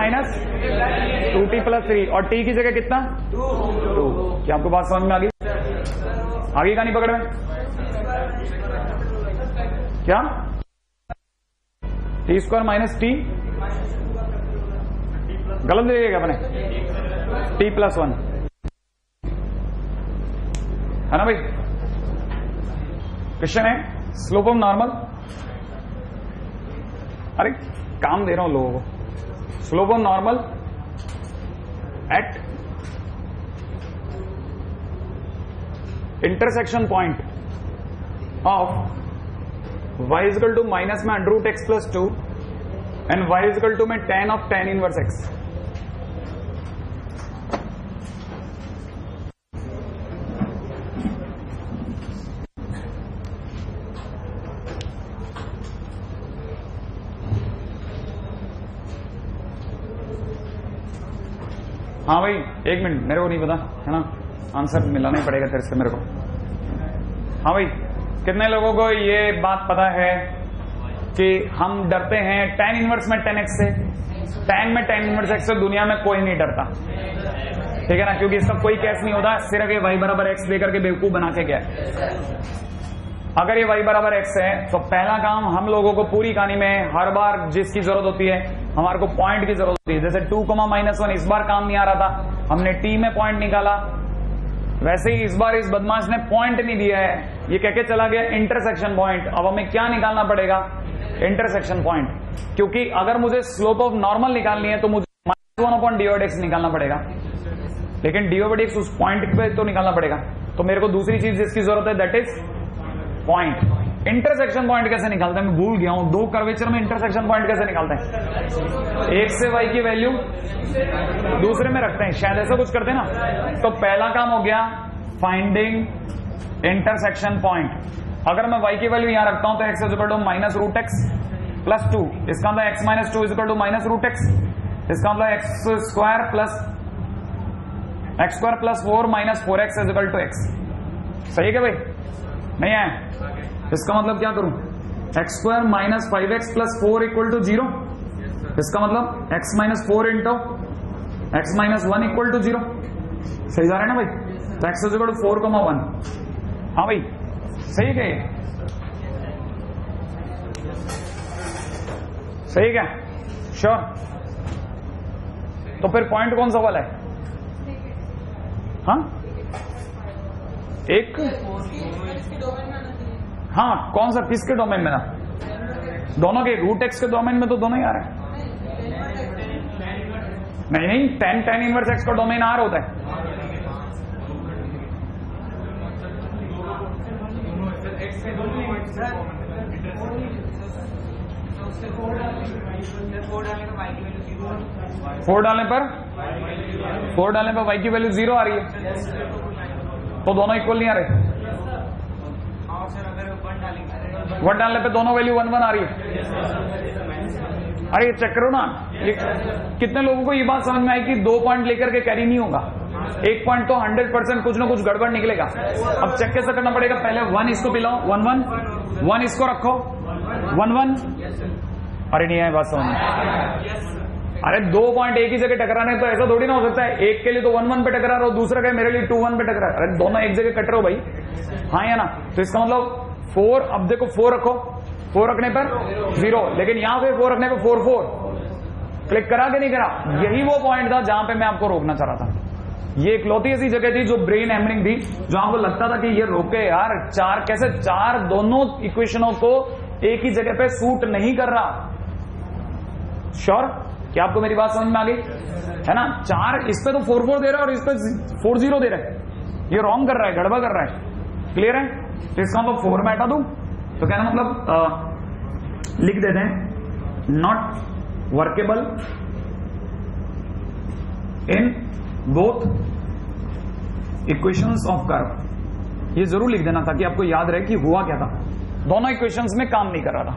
2t + 3, और t की जगह कितना? 2। क्या आपको बात समझ में आ गई? आगे का नहीं पकड़ में? क्या? t² - t गलत दे देगा अपने, t + 1 है ना भाई? क्वेश्चन है स्लोप ऑफ नॉर्मल। अरे काम दे रहा हूं लोगों को। Slope of normal at intersection point of y = minus में √x + 2 एंड y = में tan of tan inverse x। हाँ भाई, एक मिनट, मेरे को नहीं पता है ना, आंसर मिलाना ही पड़ेगा तेरे से मेरे को। हाँ भाई, कितने लोगों को ये बात पता है कि हम डरते हैं tan इनवर्स में tan x से? tan में tan इनवर्स x से दुनिया में कोई नहीं डरता, ठीक है ना, क्योंकि इसका कोई केस नहीं होता। सिर्फ ये y = x देकर के बेवकूफ बना के गया। अगर ये y = x है तो पहला काम हम लोगों को पूरी कहानी में हर बार जिसकी जरूरत होती है, हमारे को पॉइंट की जरूरत होती है। जैसे 2, -1 इस बार काम नहीं आ रहा था, हमने t में पॉइंट निकाला, वैसे ही इस बार इस बदमाश ने पॉइंट नहीं दिया है, ये कह के चला गया इंटरसेक्शन पॉइंट। अब हमें क्या निकालना पड़ेगा? इंटरसेक्शन पॉइंट, क्योंकि अगर मुझे स्लोप ऑफ नॉर्मल निकालनी है तो मुझे -1/d/x निकालना पड़ेगा, लेकिन d/x उस पॉइंट पे तो निकालना पड़ेगा। तो मेरे को दूसरी चीज जिसकी जरूरत है that is point. Intersection point कैसे निकालते हैं? मैं भूल गया हूं, दो कर्वेचर में इंटरसेक्शन पॉइंट कैसे निकालते हैं? एक से y की वैल्यू दूसरे में रखते हैं, शायद ऐसा कुछ करते हैं ना। तो पहला काम हो गया फाइंडिंग इंटरसेक्शन पॉइंट। अगर मैं y की वैल्यू यहां रखता हूं तो x -√x + 2, इसका मतलब x - 2 -√x, इसका मतलब x² + 4 - 4x = x। सही है क्या भाई? नहीं है? इसका मतलब क्या करूं? x² - 5x + 4 = 0, इसका मतलब x - 4 × x - 1 = 0। सही जा रहा है ना भाई? तो x = 4, 1। हाँ भाई सही क्या? सही क्या? श्योर? तो फिर पॉइंट कौन सा वाला है? हाँ एक, हाँ कौन सा, किसके डोमेन में ना? दोनों के, √x के डोमेन में तो दोनों ही आ रहे हैं। नहीं, tan इनवर्स x का डोमेन R होता है। फोर डालने पर y की वैल्यू 0 आ रही है, तो दोनों इक्वल नहीं आ रहे। 1 डालने पे दोनों वैल्यू 1 1 आ रही है। अरे चेक करो ना, कितने लोगों को ये बात समझ में आई कि 2 पॉइंट लेकर के कैरी नहीं होगा, 1 पॉइंट तो 100% कुछ ना कुछ गड़बड़ निकलेगा। अब चेक कैसे करना पड़ेगा? पहले 1 इसको पिलाओ, 1 1 1 इसको रखो, 1 1। अरे नहीं है बात समझ में? अरे 2 पॉइंट एक ही जगह टकराने तो ऐसा थोड़ी ना हो सकता है, एक के लिए तो 1 1 पे टकरा रहा हो, दूसरा का मेरे लिए 2 1 पे टकरा। अरे दोनों एक जगह कट रहे हो भाई, हाँ या ना? तो इसका मतलब 4, अब देखो 4 रखो, 4 रखने पर 0, लेकिन यहां पे 4 रखने पर 4 4 क्लिक करा के नहीं करा। यही वो पॉइंट था जहां पे मैं आपको रोकना चाह रहा था। ये इकलौती ऐसी जगह थी जो ब्रेन हैमरिंग थी, जो आपको लगता था कि ये रोके यार, 4 कैसे, 4 दोनों इक्वेशनों को एक ही जगह पे सूट नहीं कर रहा। श्योर? क्या आपको मेरी बात समझ में आ गई है ना? 4 इस पे तो 4 4 दे रहा है और इस पे 4 0 दे रहा है, ये रॉन्ग कर रहा है, गड़बड़ कर रहा है। क्लियर है? तो इसका मतलब 4 में हटा दूं तो कहना मतलब लिख देते हैं not workable in both equations of curve. ये जरूर लिख देना ताकि आपको याद रहे कि हुआ क्या था। दोनों इक्वेशंस में काम नहीं कर रहा था।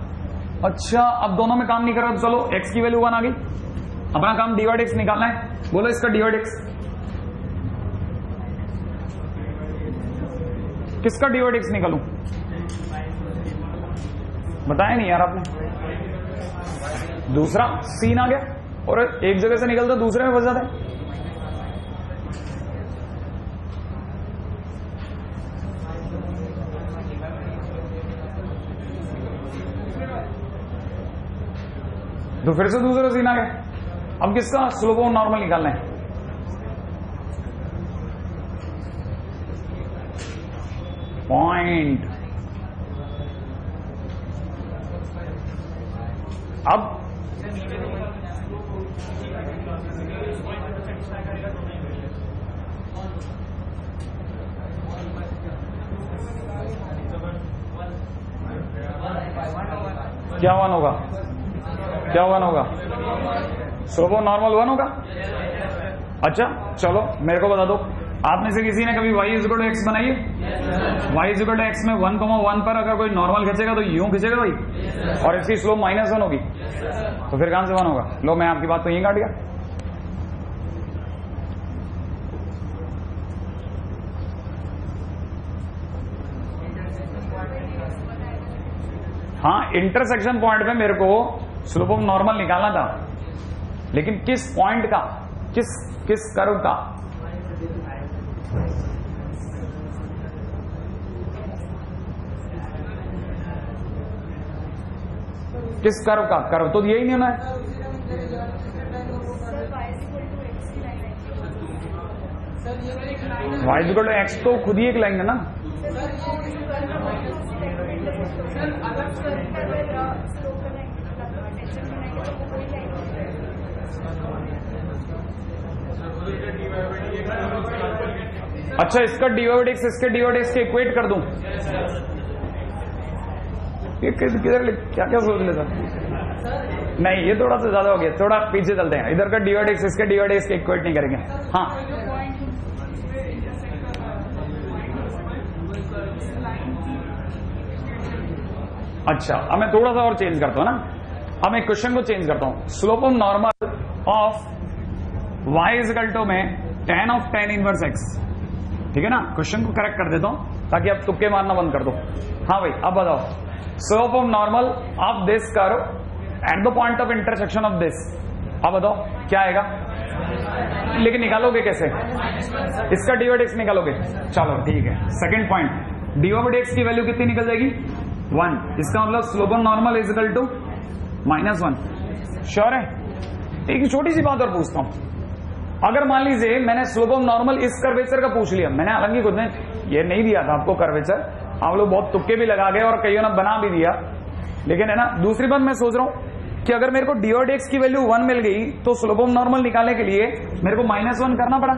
अच्छा, अब दोनों में काम नहीं कर रहा तो चलो x की वैल्यू 1 आ गई, अपना काम d/x निकालना है। बोलो इसका d/x, किसका d/x निकालूं? बताया नहीं यार आपने। दूसरा सीन आ गया और एक जगह से निकलता दूसरे में फंस जाता है। तो फिर से दूसरा सीन आ गया। अब किसका स्लोप ऑफ नॉर्मल निकालना है? पॉइंट। अब क्या 1 होगा? क्या 1 होगा? स्लोप ऑफ नॉर्मल 1 होगा। अच्छा चलो मेरे को बता दो, आप में से किसी ने कभी y = x बनाई है? y = x में 1, 1 पर अगर कोई नॉर्मल खींचेगा तो यूं खींचेगा भाई, और इसकी स्लोप -1 होगी, तो फिर कहां से 1 होगा? लो मैं आपकी बात तो यहीं काट गया। हाँ, इंटरसेक्शन पॉइंट पे मेरे को स्लोप ऑफ नॉर्मल निकालना था, लेकिन किस पॉइंट का, किस कर्व का? किस कर्व का? कर्व तो यही नहीं होना है। y इक्वल टू एक्स तो खुद ही एक लाइन है ना। अच्छा, इसका डिवाइड एक्स इसके डिवाइड एक्स के इक्वेट कर दूं, ये किधर क्या क्या सोच लेता। नहीं, ये थोड़ा सा ज्यादा हो गया, थोड़ा पीछे चलते हैं। इधर का डिवाइड एक्स इसके डिवाइड एक्स के इक्वेट नहीं करेंगे। हाँ, अच्छा, अब मैं थोड़ा सा और चेंज करता हूं ना। अब मैं क्वेश्चन को चेंज करता हूं। Slope of normal of y is equal to में tan of tan inverse x, ठीक है ना। क्वेश्चन को करेक्ट कर देता हूं ताकि आप तुक्के मारना बंद कर दो। हाँ भाई, अब बताओ, slope of normal of this curve at the point of intersection of this. अब बताओ क्या आएगा, लेकिन निकालोगे कैसे? इसका डिवाइड एक्स निकालोगे। चलो ठीक है, सेकंड पॉइंट, डिवाइड एक्स की वैल्यू कितनी निकल जाएगी? 1। इसका मतलब slope of normal is equal to -1। Sure है? एक छोटी सी बात और पूछता हूं, अगर मान लीजिए मैंने स्लोप ऑफ नॉर्मल इस कर्वेचर का पूछ लिया, मैंने हालांकि खुद ने ये नहीं दिया था आपको कर्वेचर, आप लोग बहुत तुक्के भी लगा गए और कईयों ने बना भी दिया, लेकिन है ना। दूसरी बात मैं सोच रहा हूं कि अगर मेरे को डिवाइड एक्स की वैल्यू 1 मिल गई तो स्लोप ऑफ नॉर्मल निकालने के लिए मेरे को -1 करना पड़ा।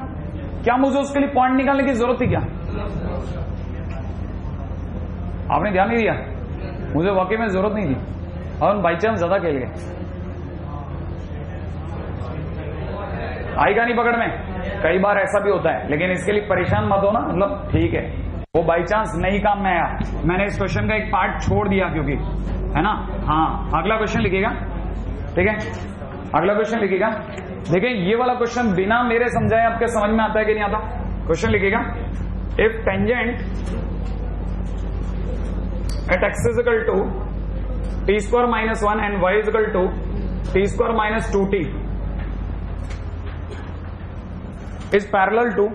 क्या मुझे उसके लिए पॉइंट निकालने की जरूरत थी क्या? आपने ध्यान नहीं दिया, मुझे वाकई में जरूरत नहीं थी और बाई चांस ज्यादा खेल गए। आएगा नहीं पकड़ में, कई बार ऐसा भी होता है, लेकिन इसके लिए परेशान मत हो ना, मतलब ठीक है, वो बाई चांस नहीं काम में आया, मैंने इस क्वेश्चन का एक पार्ट छोड़ दिया क्योंकि, है ना। हाँ, अगला क्वेश्चन लिखिएगा, ठीक है, अगला क्वेश्चन लिखिएगा। देखिए, ये वाला क्वेश्चन बिना मेरे समझाए आपके समझ में आता है कि नहीं आता? क्वेश्चन लिखिएगा, if tangent at x is equal to t² - 1 and y is equal to t² - 2t is parallel to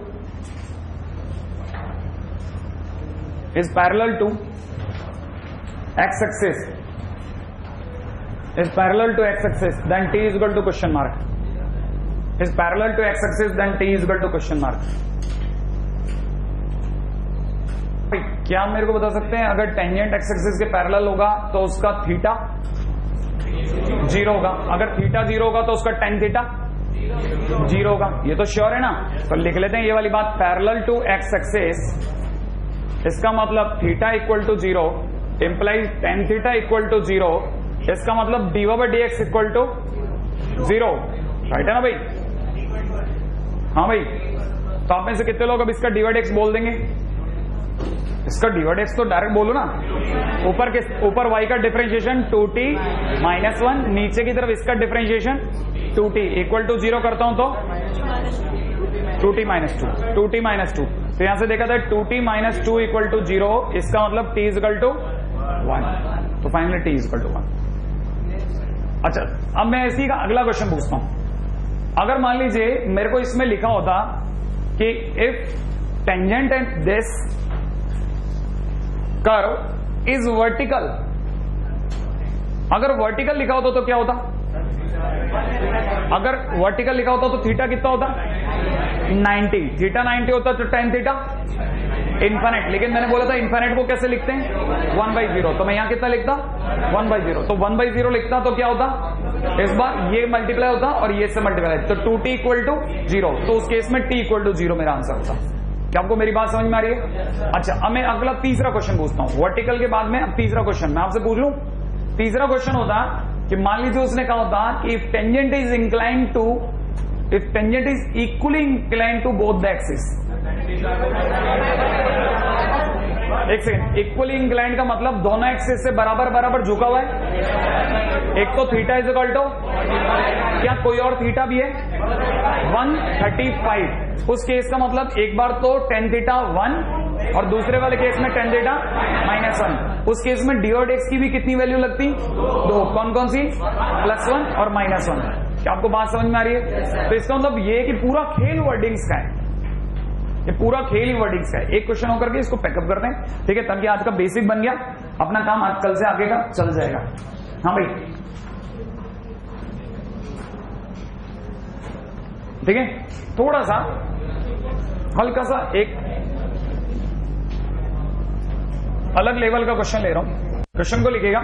x-axis, is parallel to x-axis, then t is equal to question mark, is parallel to x-axis, then t is equal to question mark। क्या आप मेरे को बता सकते हैं, अगर tangent x axis के parallel होगा तो उसका थीटा 0 होगा, अगर थीटा 0 होगा तो उसका टेन थीटा 0 होगा, ये तो श्योर है ना। तो लिख लेते हैं ये वाली बात, पैरेलल टू एक्स एक्सिस, इसका मतलब theta equal to 0 implies tan theta equal to 0, इसका मतलब dy/dx इक्वल टू 0, राइट है ना भाई? हाँ भाई, तो आप में से कितने लोग अब इसका dy/dx बोल देंगे? इसका डिवाइड एक्स तो डायरेक्ट बोलो ना, ऊपर y का डिफरेंशिएशन 2t - 1, नीचे की तरफ इसका डिफरेंशिएशन 2t इक्वल टू 0 करता हूं तो 2t - 2, तो यहां से देखा था 2t - 2 इक्वल टू 0, इसका मतलब t इज इक्वल टू 1, तो finally t is equal to 1। अच्छा, अब मैं इसी का अगला क्वेश्चन पूछता हूं। अगर मान लीजिए मेरे को इसमें लिखा होता कि if tangent at this curve is vertical, अगर वर्टिकल लिखा होता तो क्या होता? अगर वर्टिकल लिखा होता तो थीटा कितना होता? 90, थीटा 90 होता तो टेन थीटा इन्फिनिट, लेकिन मैंने बोला था इन्फिनिट को कैसे लिखते हैं? 1/0, तो मैं यहां कितना लिखता? 1/0, तो 1/0 लिखता तो क्या होता? इस बार ये मल्टीप्लाई होता और ये से मल्टीप्लाई, तो 2t इक्वल टू 0, तो उस केस में t इक्वल टू 0 मेरा आंसर होता। क्या आपको मेरी बात समझ में आ रही है? अच्छा, अब मैं अगला तीसरा क्वेश्चन पूछता हूं, वर्टिकल के बाद में अब तीसरा क्वेश्चन मैं आपसे पूछ लूं। तीसरा क्वेश्चन होता कि मान लीजिए उसने कहा होता कि if tangent is equally incline to both the axis. एक सेकंड, इक्वली इंक्लाइंड का मतलब दोनों एक्सिस से बराबर बराबर झुका हुआ है। एक तो थीटा इज इक्वल टू, क्या कोई और थीटा भी है? 135, उस केस का मतलब एक बार तो टेन थीटा 1 और दूसरे वाले केस में टेन थीटा -1। उस केस में dy/dx की भी कितनी वैल्यू लगती? 2। कौन कौन सी? +1 और -1। क्या आपको बात समझ में आ रही है? तो इसका मतलब ये कि पूरा खेल वर्डिंग्स का है, ये पूरा खेल ही वर्डिंग्स का है। एक क्वेश्चन होकर के इसको पैकअप करते हैं, ठीक है, ताकि आज का बेसिक बन गया, अपना काम आज कल से आगे का चल जाएगा। हाँ भाई, ठीक है, थोड़ा सा हल्का सा एक अलग लेवल का क्वेश्चन ले रहा हूं। क्वेश्चन को लिखेगा,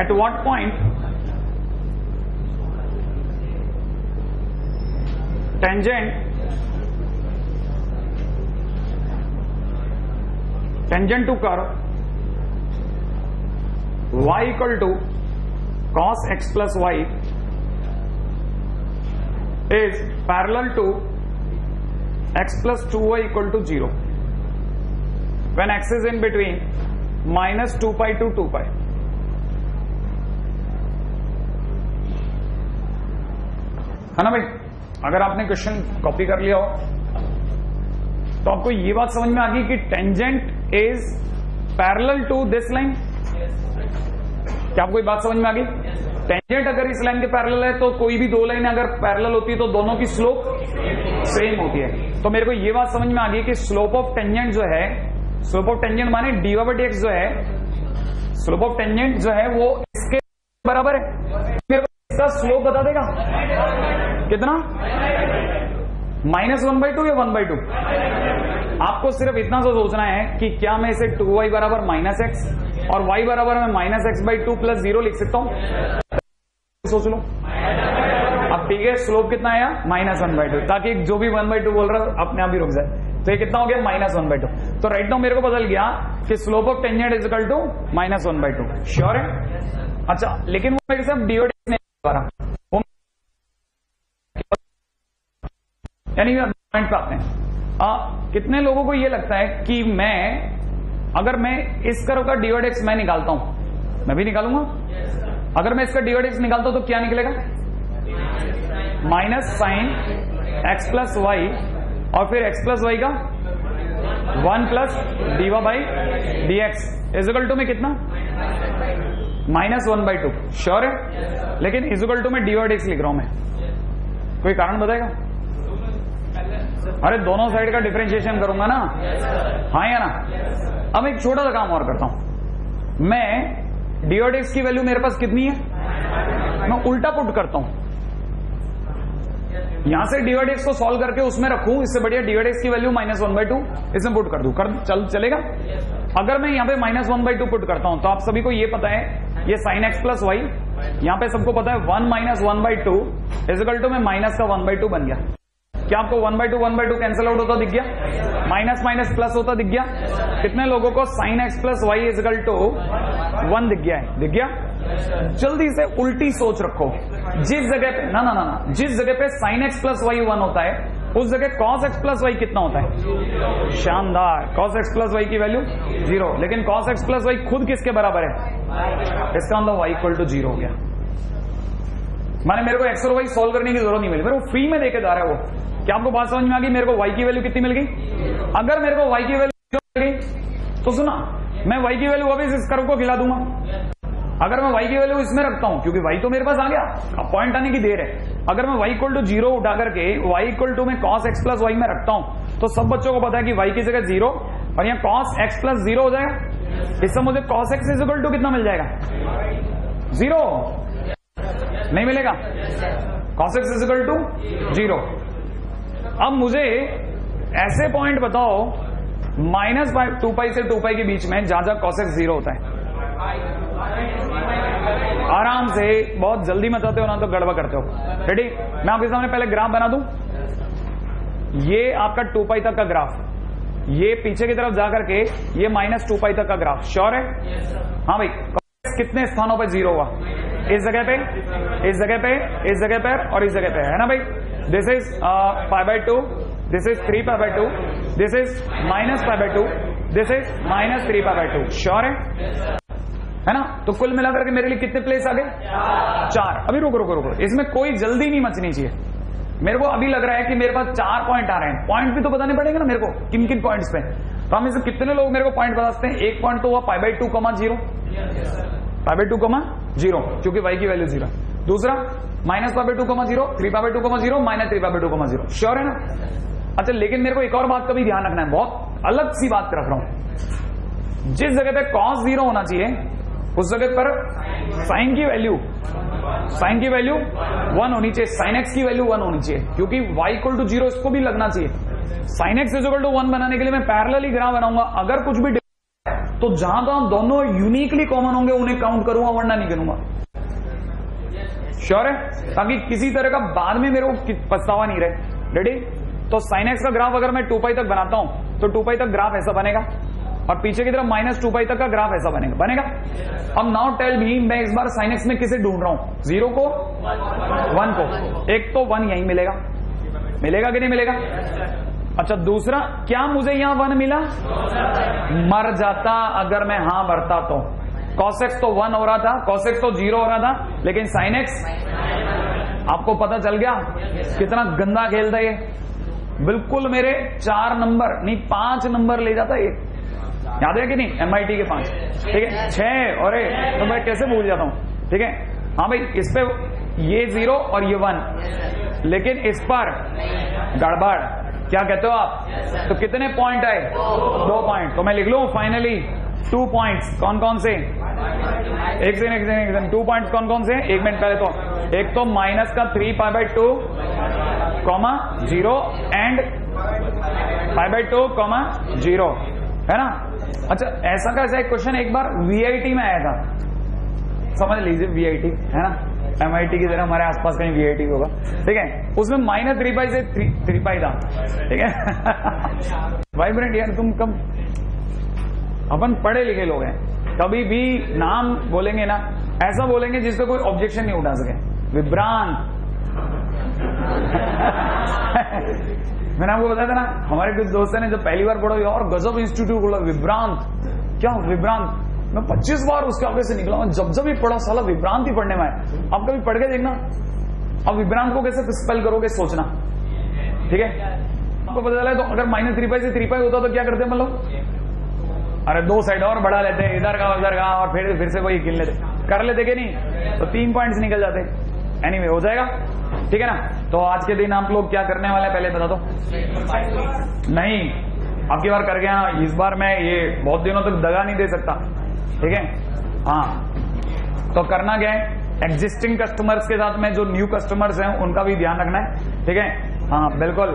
at what point tangent to curve y equal to cos x plus y is parallel to x plus 2y equal to 0 when x is in between minus 2 pi to 2 pi। है ना भाई? अगर आपने question copy कर लिया हो तो आपको ये बात समझ में आ गई कि tangent is parallel to this line. क्या आपको ये बात समझ में आ गई? टेंजेंट अगर इस लाइन के पैरेलल है तो कोई भी दो लाइन अगर पैरेलल होती है तो दोनों की स्लोप सेम होती है। तो मेरे को ये बात समझ में आ गई कि स्लोप ऑफ टेंजेंट जो है, स्लोप ऑफ टेंजेंट माने dy/dx जो है, स्लोप ऑफ टेंजेंट जो है वो इसके बराबर है। मेरे को इसका स्लोप बता देगा कितना? -1/2 या 1/2? आपको सिर्फ इतना सा सोचना है कि क्या मैं इसे 2y बराबर -x और y बराबर मैं -x/2 + 0 लिख सकता हूं? सोच लो। अब ठीक है, स्लोप कितना आया? -1/2, ताकि जो भी 1/2 बोल रहा है अपने आप ही रुक जाए। तो ये कितना हो गया? -1/2। तो राइट नाउ मेरे को बदल गया कि slope of tangent is equal to -1/2। Sure है? अच्छा, लेकिन वो मेरे साथ dy/dx नहीं आ रहा, यानी पॉइंट पे आते हैं। कितने लोगों को ये लगता है कि अगर मैं इस कर्व का dy/dx मैं निकालता हूं, मैं भी निकालूंगा, अगर मैं इसका dy/dx निकालता हूं तो क्या निकलेगा? -sin x plus y और फिर x plus y का 1 plus dy/dx is equal to में कितना? -1/2। श्योर है? लेकिन इज इक्वल टू में dy/dx लिख रहा हूं मैं, कोई कारण बताएगा? अरे दोनों साइड का डिफरेंशिएशन करूंगा ना, हाँ या ना? अब एक छोटा सा काम और करता हूं, मैं dy/dx की वैल्यू मेरे पास कितनी है, मैं उल्टा पुट करता हूं। यहां से dy/dx को सॉल्व करके उसमें रखूं, इससे बढ़िया dy/dx की वैल्यू -1/2 इसमें पुट कर दूं, चलेगा? अगर मैं यहां पे -1/2 पुट करता हूं तो आप सभी को ये पता है, ये sin x plus y, यहां पे सबको पता है 1 - 1/2 इज इक्वल टू में माइनस का 1/2 बन गया। क्या आपको 1/2 कैंसिल आउट होता दिख गया? माइनस माइनस प्लस होता दिख गया? कितने लोगों को sin x plus y is equal to 1 दिख गया है? दिख गया? जल्दी से उल्टी सोच रखो, जिस जगह पे ना जिस जगह पे sin x plus y 1 होता है उस जगह cos x plus y कितना होता है? शानदार, cos x plus y की वैल्यू 0। लेकिन cos x plus y खुद किसके बराबर है? इसका मतलब y इक्वल टू 0 हो गया। माने मेरे को x और y सॉल्व करने की जरूरत नहीं मिली, मेरे को फ्री में देके जा रहा है वो। क्या आपको बात समझ में आ गई? मेरे को y की वैल्यू कितनी मिल गई? अगर मेरे को y की वैल्यू मिल गई तो सुना, मैं y की वैल्यू वापस इस कर्व को खिला दूंगा। अगर मैं y की वैल्यू इसमें रखता हूं, क्योंकि y तो मेरे पास आ गया, अब पॉइंट आने की देर है। अगर मैं y इक्वल टू 0 उठा करके y इक्वल टू में cos x plus y में रखता हूं तो सब बच्चों को पता है कि y की जगह 0 और यहाँ cos x plus 0 हो जाएगा। इससे मुझे cos x is equal to कितना मिल जाएगा? 0 नहीं मिलेगा, cos x is equal to 0। अब मुझे ऐसे पॉइंट बताओ -2 पाई से 2 पाई के बीच में जहां जहां cos x 0 होता है। आराम से, बहुत जल्दी मचाते हो ना तो गड़बड़ करते हो। रेडी? मैं आपके सामने पहले ग्राफ बना दूं। ये आपका 2 पाई तक का ग्राफ, ये पीछे की तरफ जाकर के ये -2 पाई तक का ग्राफ। श्योर है? हाँ भाई, कितने स्थानों पर 0 हुआ? इस जगह पे, इस जगह पे, इस जगह पे और इस जगह पे, है ना भाई? This is π/2, this is 3π/2, this is -π/2, this is -3π/2। Sure है ना? तो कुल मिलाकर के मेरे लिए कितने प्लेस आ गए? 4। अभी रुको, इसमें कोई जल्दी नहीं मचनी चाहिए। मेरे को अभी लग रहा है कि मेरे पास 4 पॉइंट आ रहे हैं, पॉइंट भी तो बताने पड़ेगा ना मेरे को, किन किन पॉइंट्स पे। तो हम इसे कितने लोग मेरे को पॉइंट बता सकते हैं? एक पॉइंट तो हुआ π/2, 0, π/2, 0, क्योंकि y की वैल्यू 0। दूसरा -π/2, 0, 3π/2, 0, -3π/2, 0। श्योर है ना? अच्छा, लेकिन मेरे को एक और बात का भी ध्यान रखना है, बहुत अलग सी बात रख रहा हूं। जिस जगह पे cos 0 होना चाहिए उस जगह पर साइन की वैल्यू 1 होनी चाहिए, साइन एक्स की वैल्यू 1 होनी चाहिए, क्योंकि y इक्वल टू 0 इसको भी लगना चाहिए। साइन एक्स इक्वल टू 1 बनाने के लिए मैं पैरेलली ग्राफ बनाऊंगा। अगर कुछ भी तो जहां जहां दोनों यूनिकली कॉमन होंगे उन्हें काउंट करूंगा, वरना नहीं करूंगा। श्योर है, ताकि किसी तरह का बाद में मेरे को पछतावा नहीं रहे। रेडी? तो साइन एक्स का ग्राफ अगर मैं 2 पाई तक बनाता हूं तो 2 पाई तक ग्राफ ऐसा बनेगा, और पीछे की तरफ -2 पाई तक का ग्राफ ऐसा बनेगा। अब नाउ टेल मी, मैं इस बार साइन एक्स में किसे ढूंढ रहा हूं? 0 को, 1 को। एक तो 1 यहीं मिलेगा कि नहीं मिलेगा? अच्छा, दूसरा, क्या मुझे यहां 1 मिला? मर जाता अगर मैं हां भरता तो। cos x तो 1 हो रहा था, cos x तो 0 हो रहा था, लेकिन sin x आपको पता चल गया कितना गंदा खेलता ये। बिल्कुल मेरे 4 नंबर नहीं 5 नंबर ले जाता ये, याद है कि नहीं? MIT के 5, ठीक है, 6, अरे तो मैं कैसे भूल जाता हूं। ठीक है, हाँ भाई, इस पे ये 0 और ये 1, लेकिन इस पर गड़बड़। क्या कहते हो आप? तो कितने पॉइंट आए? 2 पॉइंट। तो मैं लिख लूं फाइनली 2 पॉइंट्स। कौन कौन से? एक दिन 2 पॉइंट्स कौन कौन से? एक मिनट पहले तो एक तो माइनस का 3π/2, 0 एंड π/2, 0, है ना? अच्छा, ऐसा का ऐसा एक क्वेश्चन एक बार VIT में आया था, समझ लीजिए VIT, है ना? MIT की तरह हमारे आसपास कहीं VIT होगा, ठीक है? उसमें -3π से 3π था, ठीक है? वाइब्रेंट यार, तुम कब, अपन पढ़े लिखे लोग हैं, कभी भी नाम बोलेंगे ना ऐसा बोलेंगे जिसपे कोई ऑब्जेक्शन नहीं उठा सके। विभ्रांत। मैंने आपको बताया था ना, हमारे कुछ दोस्तों ने जब पहली बार पढ़ा और गजब इंस्टीट्यूट बोला, विभ्रांत। क्या विभ्रांत? मैं 25 बार उसके आगे से निकला, मैं जब भी पढ़ा साला विभ्रांत ही पढ़ने में आया। आप कभी पढ़ के देखना, अब विभ्रांत को कैसे स्पेल करोगे सोचना, ठीक है? आपको पता चला है, तो अगर -3π से 3π होता तो क्या करते हैं? मतलब अरे 2 साइड और बढ़ा लेते, इधर का उधर का, और फिर से वही गिन लेते, कर लेते कि नहीं? तो 3 पॉइंट्स निकल जाते। एनीवे, हो जाएगा, ठीक है ना? तो आज के दिन आप लोग क्या करने वाले हैं पहले बता दो। नहीं, अब की बार कर गया, इस बार मैं ये बहुत दिनों तक दगा नहीं दे सकता, ठीक है? हाँ, तो करना क्या है, एग्जिस्टिंग कस्टमर्स के साथ में जो न्यू कस्टमर्स हैं उनका भी ध्यान रखना है, ठीक है? हाँ बिल्कुल।